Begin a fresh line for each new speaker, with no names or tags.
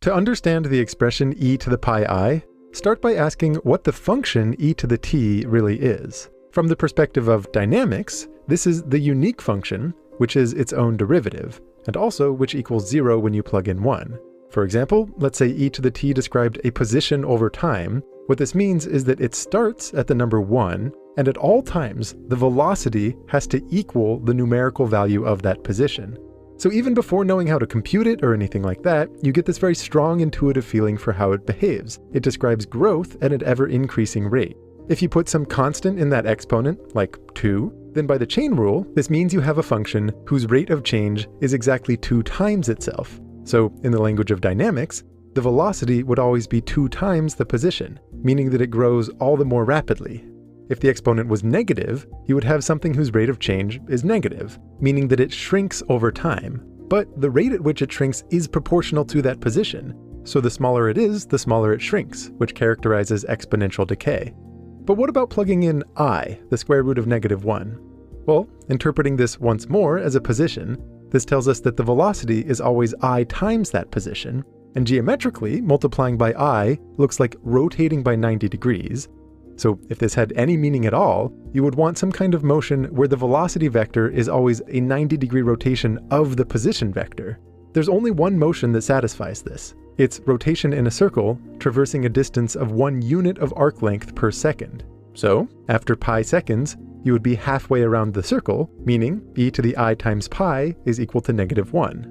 To understand the expression e to the pi I, start by asking what the function e to the t really is. From the perspective of dynamics, this is the unique function, which is its own derivative, and also which equals 0 when you plug in 1. For example, let's say e to the t described a position over time. What this means is that it starts at the number 1, and at all times, the velocity has to equal the numerical value of that position. So even before knowing how to compute it or anything like that, you get this very strong intuitive feeling for how it behaves. It describes growth at an ever-increasing rate. If you put some constant in that exponent, like 2, then by the chain rule, this means you have a function whose rate of change is exactly 2 times itself. So in the language of dynamics, the velocity would always be 2 times the position, meaning that it grows all the more rapidly. If the exponent was negative, you would have something whose rate of change is negative, meaning that it shrinks over time. But the rate at which it shrinks is proportional to that position. So the smaller it is, the smaller it shrinks, which characterizes exponential decay. But what about plugging in I, the square root of -1? Well, interpreting this once more as a position, this tells us that the velocity is always I times that position, and geometrically, multiplying by I looks like rotating by 90 degrees. So if this had any meaning at all, you would want some kind of motion where the velocity vector is always a 90-degree rotation of the position vector. There's only one motion that satisfies this. It's rotation in a circle, traversing a distance of 1 unit of arc length per second. So, after pi seconds, you would be halfway around the circle, meaning e to the I times pi is equal to -1.